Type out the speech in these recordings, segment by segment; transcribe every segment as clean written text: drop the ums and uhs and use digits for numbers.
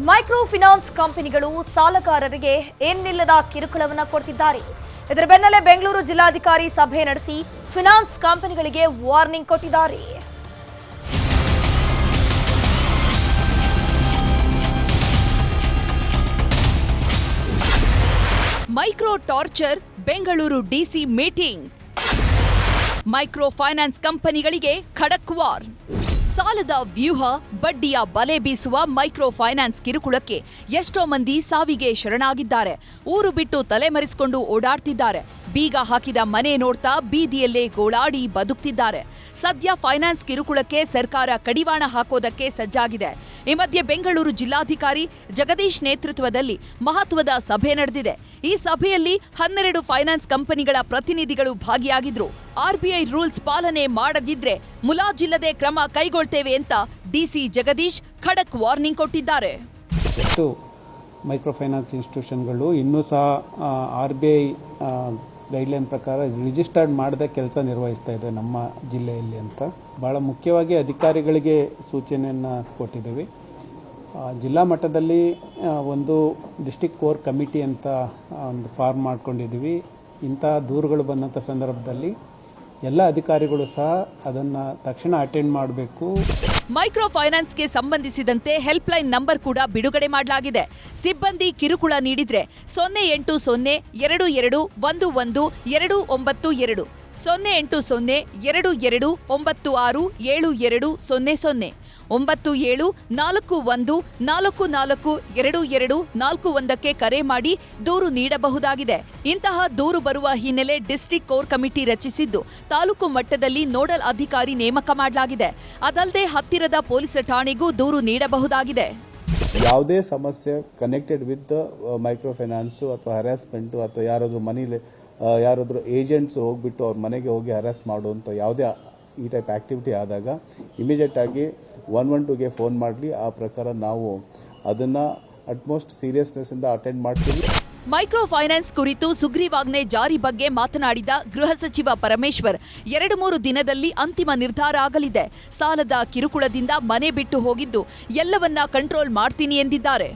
Micro finance ಕಂಪನಿಗಳು ಸಾಲಗಾರರಿಗೆ ಏನಿಲ್ಲದ ಕಿರುಕುಳವನ್ನು ಕೊಡ್ತಿದ್ದಾರೆ. ಇದರ ಬೆನ್ನಲ್ಲೇ ಬೆಂಗಳೂರು ಜಿಲ್ಲಾಧಿಕಾರಿ ಸಭೆ ನಡೆಸಿ ಫೈನಾನ್ಸ್ ಕಂಪನಿಗಳಿಗೆ ವಾರ್ನಿಂಗ್ ಕೊಟ್ಟಿದ್ದಾರೆ. Micro torture, Bengaluru DC meeting. Micro finance ಕಂಪನಿಗಳಿಗೆ ಖಡಕ್ ವಾರ್. ಸಾಲದ ವ್ಯೂಹ, ಬಡ್ಡಿಯ ಬಲೆ ಬೀಸುವ ಮೈಕ್ರೋ ಫೈನಾನ್ಸ್ ಕಿರುಕುಳಕ್ಕೆ ಎಷ್ಟೋ ಮಂದಿ ಸಾವಿಗೆ ಶರಣಾಗಿದ್ದಾರೆ. ಊರು ಬಿಟ್ಟು ತಲೆಮರೆಸಿಕೊಂಡು ಓಡಾಡ್ತಿದ್ದಾರೆ. ಬೀಗ ಹಾಕಿದ ಮನೆ ನೋಡ್ತಾ ಬೀದಿಯಲ್ಲೇ ಗೋಳಾಡಿ ಬದುಕ್ತಿದ್ದಾರೆ. ಸದ್ಯ ಫೈನಾನ್ಸ್ ಕಿರುಕುಳಕ್ಕೆ ಸರ್ಕಾರ ಕಡಿವಾಣ ಹಾಕೋದಕ್ಕೆ ಸಜ್ಜಾಗಿದೆ. ಈ ಮಧ್ಯೆ ಬೆಂಗಳೂರು ಜಿಲ್ಲಾಧಿಕಾರಿ ಜಗದೀಶ್ ನೇತೃತ್ವದಲ್ಲಿ ಮಹತ್ವದ ಸಭೆ ನಡೆದಿದೆ. ಈ ಸಭೆಯಲ್ಲಿ 12 ಫೈನಾನ್ಸ್ ಕಂಪನಿಗಳ ಪ್ರತಿನಿಧಿಗಳು ಭಾಗಿಯಾಗಿದ್ರು. ಆರ್ಬಿಐ ರೂಲ್ಸ್ ಪಾಲನೆ ಮಾಡದಿದ್ರೆ ಮುಲಾಜಿಲ್ಲದೆ ಕ್ರಮ ಕೈಗೊಳ್ತೇವೆ ಅಂತ ಡಿಸಿ ಜಗದೀಶ್ ಖಡಕ್ ವಾರ್ನಿಂಗ್ ಕೊಟ್ಟಿದ್ದಾರೆ. ಎಷ್ಟು ಮೈಕ್ರೋ ಫೈನಾನ್ಸ್ ಇನ್ಸ್ಟಿಟ್ಯೂಷನ್ಗಳು ಇನ್ನೂ ಸಹ ಆರ್ಬಿಐ ಗೈಡ್ಲೈನ್ ಪ್ರಕಾರ ರಿಜಿಸ್ಟರ್ಡ್ ಮಾಡದೆ ಕೆಲಸ ನಿರ್ವಹಿಸ್ತಾ ಇದೆ ನಮ್ಮ ಜಿಲ್ಲೆಯಲ್ಲಿ ಅಂತ ಬಹಳ ಮುಖ್ಯವಾಗಿ ಅಧಿಕಾರಿಗಳಿಗೆ ಸೂಚನೆಯನ್ನು ಕೊಟ್ಟಿದ್ದೀವಿ. ಜಿಲ್ಲಾ ಮಟ್ಟದಲ್ಲಿ ಒಂದು ಡಿಸ್ಟ್ರಿಕ್ಟ್ ಕೋರ್ ಕಮಿಟಿ ಅಂತ ಒಂದು ಫಾರ್ಮ್ ಮಾಡ್ಕೊಂಡಿದ್ದೀವಿ. ಇಂಥ ದೂರುಗಳು ಬಂದಂಥ ಸಂದರ್ಭದಲ್ಲಿ ಎಲ್ಲ ಅಧಿಕಾರಿಗಳು ಸಹ ಅದನ್ನು ತಕ್ಷಣ ಅಟೆಂಡ್ ಮಾಡಬೇಕು. ಮೈಕ್ರೋ ಫೈನಾನ್ಸ್ಗೆ ಸಂಬಂಧಿಸಿದಂತೆ ಹೆಲ್ಪ್ಲೈನ್ ನಂಬರ್ ಕೂಡ ಬಿಡುಗಡೆ ಮಾಡಲಾಗಿದೆ. ಸಿಬ್ಬಂದಿ ಕಿರುಕುಳ ನೀಡಿದ್ರೆ 0800 22 11 292 0800 22 96 7200 97 41 44 22 41ಕ್ಕೆ ಕರೆ ಮಾಡಿ ದೂರು ನೀಡಬಹುದಾಗಿದೆ. ಇಂತಹ ದೂರು ಬರುವ ಹಿನ್ನೆಲೆ ಡಿಸ್ಟ್ರಿಕ್ಟ್ ಕೋರ್ ಕಮಿಟಿ ರಚಿಸಿದ್ದು ತಾಲೂಕು ಮಟ್ಟದಲ್ಲಿ ನೋಡಲ್ ಅಧಿಕಾರಿ ನೇಮಕ ಮಾಡಲಾಗಿದೆ. ಅದಲ್ಲದೆ ಹತ್ತಿರದ ಪೊಲೀಸ್ ಠಾಣೆಗೂ ದೂರು ನೀಡಬಹುದಾಗಿದೆ. ಯಾವುದೇ ಸಮಸ್ಯೆ ಕನೆಕ್ಟೆಡ್ ವಿತ್ ಮೈಕ್ರೋ ಫೈನಾನ್ಸ್ ಅಥವಾ ಹರಾಸ್ಮೆಂಟ್ ಅಥವಾ ಯಾರಾದರೂ ಏಜೆಂಟ್ಸ್ ಹೋಗ್ಬಿಟ್ಟು ಅವ್ರ ಮನೆಗೆ ಹೋಗಿ ಹರಾಸ್ ಮಾಡುವಂಥ ಯಾವುದೇ ಈ ಟೈಪ್ ಆಕ್ಟಿವಿಟಿ ಆದಾಗ ಇಮಿಡಿಯೇಟ್ ಆಗಿ 112ಗೆ ಫೋನ್ ಮಾಡಲಿ. ಆ ಪ್ರಕಾರ ನಾವು ಅದನ್ನ ಅಟ್ಮೋಸ್ಟ್ ಸೀರಿಯಸ್ನೆಸ್ ಇಂದ ಅಟೆಂಡ್ ಮಾಡ್ತೀವಿ. ಮೈಕ್ರೋ ಫೈನಾನ್ಸ್ ಕುರಿತು ಸುಗ್ರೀವಾಜ್ಞೆ ಜಾರಿ ಬಗ್ಗೆ ಮಾತನಾಡಿದ ಗೃಹ ಸಚಿವ ಪರಮೇಶ್ವರ್, 2-3 ದಿನದಲ್ಲಿ ಅಂತಿಮ ನಿರ್ಧಾರ ಆಗಲಿದೆ. ಸಾಲದ ಕಿರುಕುಳದಿಂದ ಮನೆ ಬಿಟ್ಟು ಹೋಗಿದ್ದು ಎಲ್ಲವನ್ನ ಕಂಟ್ರೋಲ್ ಮಾಡ್ತೀನಿ ಎಂದಿದ್ದಾರೆ.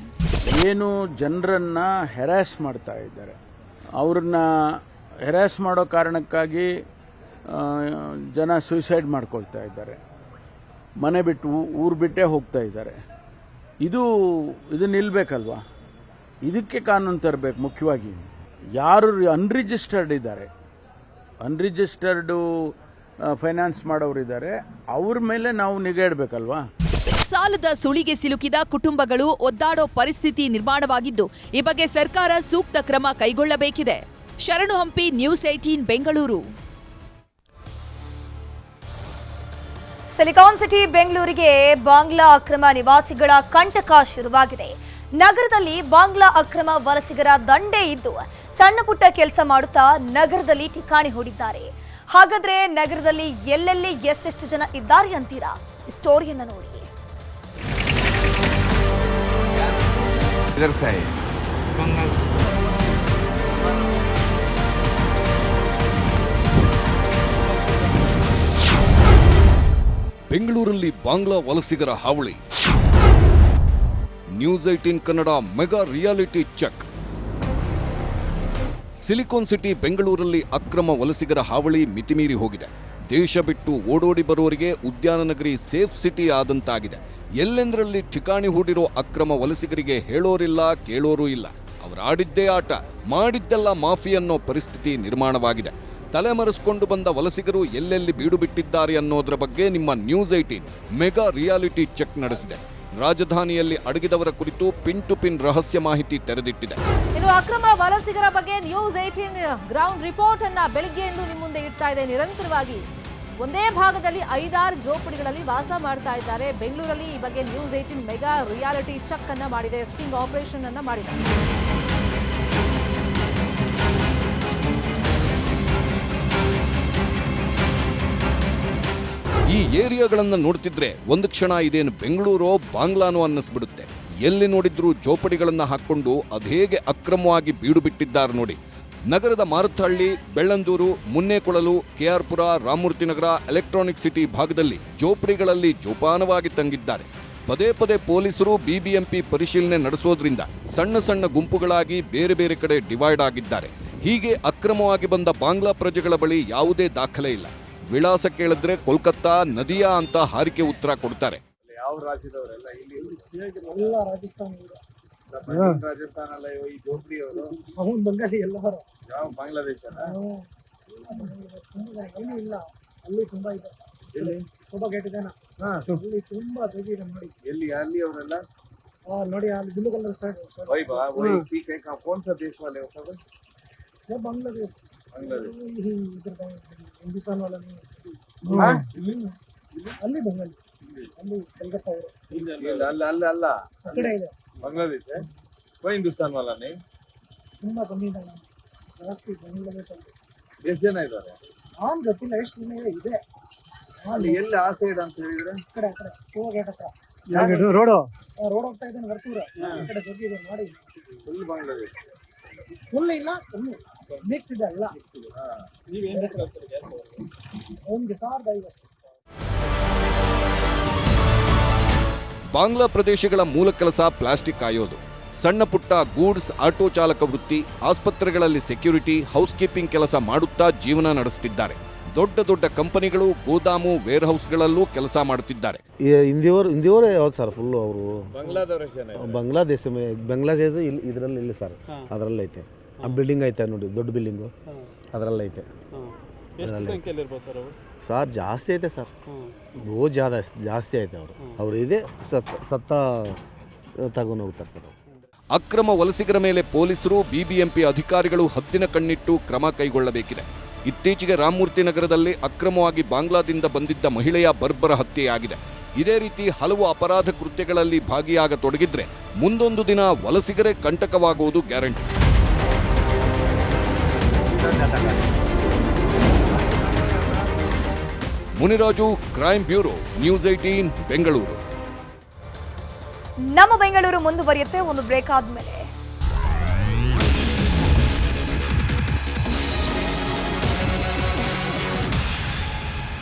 ಏನು ಜನರನ್ನ ಹೆರಾಸ್ ಮಾಡ್ತಾ ಇದ್ದಾರೆ, ಅವ್ರನ್ನ ಹೆರಾಸ್ ಮಾಡೋ ಕಾರಣಕ್ಕಾಗಿ ಜನ ಸೂಸೈಡ್ ಮಾಡ್ಕೊಳ್ತಾ ಇದ್ದಾರೆ, ಮನೆ ಬಿಟ್ಟು ಊರು ಬಿಟ್ಟೇ ಹೋಗ್ತಾ ಇದ್ದಾರೆ. ಇದು ನಿಲ್ಬೇಕಲ್ವಾ? ಇದಕ್ಕೆ ಕಾನೂನು ತರಬೇಕು. ಮುಖ್ಯವಾಗಿ ಯಾರು ಅನ್ರಿಜಿಸ್ಟರ್ಡ್ ಇದ್ದಾರೆ, ಅನ್ರಿಜಿಸ್ಟರ್ಡ್ ಫೈನಾನ್ಸ್ ಮಾಡೋರಿದ್ದಾರೆ, ಅವ್ರ ಮೇಲೆ ನಾವು ನಿಗಾ ಇಡಬೇಕಲ್ವಾ? ಸಾಲದ ಸುಳಿಗೆ ಸಿಲುಕಿದ ಕುಟುಂಬಗಳು ಒದ್ದಾಡೋ ಪರಿಸ್ಥಿತಿ ನಿರ್ಮಾಣವಾಗಿದ್ದು, ಈ ಬಗ್ಗೆ ಸರ್ಕಾರ ಸೂಕ್ತ ಕ್ರಮ ಕೈಗೊಳ್ಳಬೇಕಿದೆ. ಶರಣು Hampi, news 18 Bengaluru. Silicon city ಬೆಂಗಳೂರಿಗೆ ಬಾಂಗ್ಲಾ ಅಕ್ರಮ ನಿವಾಸಿಗಳ ಕಂಟಕ ಶುರುವಾಗಿದೆ. ನಗರದಲ್ಲಿ ಬಾಂಗ್ಲಾ ಅಕ್ರಮ ವಲಸಿಗರ ದಂಡೇ ಇದ್ದು ಸಣ್ಣ ಪುಟ್ಟ ಕೆಲಸ ಮಾಡುತ್ತಾ ನಗರದಲ್ಲಿ ಠಿಕಾಣಿ ಹೂಡಿದ್ದಾರೆ. ಹಾಗಾದ್ರೆ ನಗರದಲ್ಲಿ ಎಲ್ಲೆಲ್ಲಿ ಎಷ್ಟೆಷ್ಟು ಜನ ಇದ್ದಾರೆ ಅಂತೀರಾ? ಸ್ಟೋರಿಯನ್ನ ನೋಡಿ. ಬೆಂಗಳೂರಲ್ಲಿ ಬಾಂಗ್ಲಾ ವಲಸಿಗರ ಹಾವಳಿ. News 18 Kannada mega reality check. Silicon city ಬೆಂಗಳೂರಲ್ಲಿ ಅಕ್ರಮ ವಲಸಿಗರ ಹಾವಳಿ ಮಿತಿಮೀರಿ ಹೋಗಿದೆ. ದೇಶ ಬಿಟ್ಟು ಓಡೋಡಿ ಬರುವವರಿಗೆ ಉದ್ಯಾನ ನಗರಿ ಸೇಫ್ ಸಿಟಿ ಆದಂತಾಗಿದೆ. ಎಲ್ಲೆಂದರಲ್ಲಿ ಠಿಕಾಣಿ ಹೂಡಿರೋ ಅಕ್ರಮ ವಲಸಿಗರಿಗೆ ಹೇಳೋರಿಲ್ಲ, ಕೇಳೋರೂ ಇಲ್ಲ. ಅವರಾಡಿದ್ದೇ ಆಟ, ಮಾಡಿದ್ದೆಲ್ಲ ಮಾಫಿ ಅನ್ನೋ ಪರಿಸ್ಥಿತಿ ನಿರ್ಮಾಣವಾಗಿದೆ. ತಲೆಮರೆಸಿಕೊಂಡು ಬಂದ ವಲಸಿಗರು ಎಲ್ಲೆಲ್ಲಿ ಬೀಡು ಬಿಟ್ಟಿದ್ದಾರೆ ಅನ್ನೋದರ ಬಗ್ಗೆ ನಿಮ್ಮ ನ್ಯೂಸ್ 18 ಮೆಗಾ ರಿಯಾಲಿಟಿ ಚೆಕ್ ನಡೆಸಿದೆ. ರಾಜಧಾನಿಯಲ್ಲಿ ಅಡಗಿದವರ ಕುರಿತು ಪಿನ್ ಟು ಪಿನ್ ರಹಸ್ಯ ಮಾಹಿತಿ ತೆರೆದಿಟ್ಟಿದೆ. ಇನ್ನು ಅಕ್ರಮ ವಲಸಿಗರ ಬಗ್ಗೆ ನ್ಯೂಸ್ 18 ಗ್ರೌಂಡ್ ರಿಪೋರ್ಟ್ ಅನ್ನ ಬೆಳಗ್ಗೆಯಿಂದ ನಿಮ್ಮ ಮುಂದೆ ಇಡ್ತಾ ಇದೆ. ನಿರಂತರವಾಗಿ ಒಂದೇ ಭಾಗದಲ್ಲಿ 5-6 ಜೋಪಡಿಗಳಲ್ಲಿ ವಾಸ ಮಾಡ್ತಾ ಇದ್ದಾರೆ. ಬೆಂಗಳೂರಲ್ಲಿ ಈ ಬಗ್ಗೆ ನ್ಯೂಸ್ 18 ಮೆಗಾ ರಿಯಾಲಿಟಿ ಚೆಕ್ ಅನ್ನ ಮಾಡಿದೆ, ಸ್ಟಿಂಗ್ ಆಪರೇಷನ್ ಅನ್ನ ಮಾಡಿದೆ. ಈ ಏರಿಯಾಗಳನ್ನ ನೋಡ್ತಿದ್ರೆ ಒಂದು ಕ್ಷಣ ಇದೇನು ಬೆಂಗಳೂರೋ ಬಾಂಗ್ಲಾನೋ ಅನ್ನಿಸ್ಬಿಡುತ್ತೆ. ಎಲ್ಲಿ ನೋಡಿದ್ರೂ ಜೋಪಡಿಗಳನ್ನ ಹಾಕೊಂಡು ಅದೇಗೆ ಅಕ್ರಮವಾಗಿ ಬೀಡು ಬಿಟ್ಟಿದ್ದಾರೆ ನೋಡಿ. ನಗರದ ಮಾರುತ್ತಹಳ್ಳಿ, ಬೆಳ್ಳಂದೂರು, ಮುನ್ನೇಕೊಳಲು, ಕೆಆರ್ಪುರ, ರಾಮಮೂರ್ತಿ ನಗರ, ಎಲೆಕ್ಟ್ರಾನಿಕ್ ಸಿಟಿ ಭಾಗದಲ್ಲಿ ಜೋಪಡಿಗಳಲ್ಲಿ ಜೋಪಾನವಾಗಿ ತಂಗಿದ್ದಾರೆ. ಪದೇ ಪದೇ ಪೊಲೀಸರು ಬಿಬಿಎಂಪಿ ಪರಿಶೀಲನೆ ನಡೆಸೋದ್ರಿಂದ ಸಣ್ಣ ಸಣ್ಣ ಗುಂಪುಗಳಾಗಿ ಬೇರೆ ಬೇರೆ ಕಡೆ ಡಿವೈಡ್ ಆಗಿದ್ದಾರೆ. ಹೀಗೆ ಅಕ್ರಮವಾಗಿ ಬಂದ ಬಾಂಗ್ಲಾ ಪ್ರಜೆಗಳ ಬಳಿ ಯಾವುದೇ ದಾಖಲೆ ಇಲ್ಲ. ವಿಳಾಸ ಕೇಳಿದ್ರೆ ಕೋಲ್ಕತ್ತಾ, ನದಿಯಾ ಅಂತ ಹಾರಿಕೆ ಉತ್ತರ ಕೊಡ್ತಾರೆ. ಯಾವ ರಾಜ್ಯದವರೆಲ್ಲ ಇಲ್ಲಿ ಎಲ್ಲ ರಾಜಸ್ಥಾನ ರಾಜಸ್ಥಾನ ಅಲ್ಲ ಈ ಜೋಪಡಿಯವರು ಅವನು ಬಂಗಾಳಿ ಎಲ್ಲರೂ ಯಾವ ಬಾಂಗ್ಲಾದೇಶನ ಏನೂ ಇಲ್ಲ. ಅಲ್ಲಿ ತುಂಬಾ ಇದೆ. ಎಲ್ಲಿ ಶೋಭಾ ಗೇಟ್ ಇದೆನಾ ಅಲ್ಲಿ ತುಂಬಾ ಜೋಗಿದೆ ನೋಡಿ. ಎಲ್ಲಿ ಅಲ್ಲಿ ಅವರೆಲ್ಲ ನೋಡಿ ಅಲ್ಲಿ ಬ್ಲೂ कलर साइड वही वही ठीक है. कौन सा देश वाले हो सब? सब बांग्लादेश इधर हिंदुस्तान वाला नहीं. ಅಲ್ಲಿ ಬಂಗಾಳಿ ಅಲ್ಲಿ ಕಲ್ಕತ್ತಾ ಅವರು ಅಲ್ಲ ಅಲ್ಲ ಆ ಕಡೆ ಇದೆ ಬಾಂಗ್ಲಾದೇಶ कोई हिंदुस्तान वाला नहीं. ತುಂಬಾ ಕಮ್ಮಿ ಇದೆ ಜಾಸ್ತಿ ಬಾಂಗ್ಲಾದೇಶ ಅಲ್ಲಿ. ಎಷ್ಟು ಜನ ಇದ್ದಾರೆ? ಗೊತ್ತಿಲ್ಲ ಎಷ್ಟು ಜನ ಇದೆ. ಅಲ್ಲಿ ಎಲ್ಲಿ ಆ ಸೈಡ್ ಅಂತ ಹೇಳಿದ್ರೆ ಆ ಕಡೆ ಶೋಭಾ ಗೇಟ್ ಹತ್ರ ರೋಡ್ ಹೋಗ್ತಾ ಇದ್ದಾನೆ ವರ್ತೂರ ಆ ಕಡೆ ಜೋಗಿದೆ ನೋಡಿ. ಫುಲ್ ಬಾಂಗ್ಲಾದೇಶ ಫುಲ್ ಇಲ್ಲ ಕಮ್ಮಿ ಮಿಕ್ಸ್ ಇದೆ ಅಲ್ಲ. ಅವನಿಗೆ 1500. ಬಾಂಗ್ಲಾ ಪ್ರದೇಶಗಳ ಮೂಲ ಕೆಲಸ ಪ್ಲಾಸ್ಟಿಕ್ ಕಾಯೋದು. ಸಣ್ಣ ಪುಟ್ಟ ಗೂಡ್ಸ್, ಆಟೋ ಚಾಲಕ ವೃತ್ತಿ, ಆಸ್ಪತ್ರೆಗಳಲ್ಲಿ ಸೆಕ್ಯೂರಿಟಿ, ಹೌಸ್ಕೀಪಿಂಗ್ ಕೆಲಸ ಮಾಡುತ್ತಾ ಜೀವನ ನಡೆಸುತ್ತಿದ್ದಾರೆ. ದೊಡ್ಡ ದೊಡ್ಡ ಕಂಪನಿಗಳು, ಗೋದಾಮು, ವೇರ್ ಹೌಸ್ಗಳಲ್ಲೂ ಕೆಲಸ ಮಾಡುತ್ತಿದ್ದಾರೆ. ಹಿಂದಿಯವರೇ ಯಾವ್ದು ಸರ್ ಫುಲ್ಲು ಅವರು ಬಾಂಗ್ಲಾದೇಶ ಬಾಂಗ್ಲಾದೇಶ ಇದರಲ್ಲಿ ಇಲ್ಲ ಸರ್, ಅದರಲ್ಲಿ ಐತೆ. ಆ ಬಿಲ್ಡಿಂಗ್ ಐತೆ ನೋಡಿ, ದೊಡ್ಡ ಬಿಲ್ಡಿಂಗು ಅದರಲ್ಲಿ ಐತೆ. ಸರ್ ಜಾಸ್ತಿ ಐತೆ ಸರ್, ರೋಜ್ ಜಾಸ್ತಿ ಐತೆ. ಅವರು ಇದೆ ಸತ್ತ ತಗೊಂಡು ಹೋಗ್ತಾರೆ ಸರ್. ಅಕ್ರಮ ವಲಸಿಗರ ಮೇಲೆ ಪೊಲೀಸರು, ಬಿಬಿಎಂಪಿ ಅಧಿಕಾರಿಗಳು ಹದ್ದಿನ ಕಣ್ಣಿಟ್ಟು ಕ್ರಮ ಕೈಗೊಳ್ಳಬೇಕಿದೆ. ಇತ್ತೀಚೆಗೆ ರಾಮಮೂರ್ತಿ ನಗರದಲ್ಲಿ ಅಕ್ರಮವಾಗಿ ಬಾಂಗ್ಲಾದಿಂದ ಬಂದಿದ್ದ ಮಹಿಳೆಯ ಬರ್ಬರ ಹತ್ಯೆಯಾಗಿದೆ. ಇದೇ ರೀತಿ ಹಲವು ಅಪರಾಧ ಕೃತ್ಯಗಳಲ್ಲಿ ಭಾಗಿಯಾಗತೊಡಗಿದ್ರೆ ಮುಂದೊಂದು ದಿನ ವಲಸಿಗರೇ ಕಂಟಕವಾಗುವುದು guarantee. Muniraju, crime bureau, news 18, Bengaluru. ನಮ್ಮ ಬೆಂಗಳೂರು ಮುಂದುವರಿಯುತ್ತೆ ಒಂದು ಬ್ರೇಕ್ ಆದ್ಮೇಲೆ.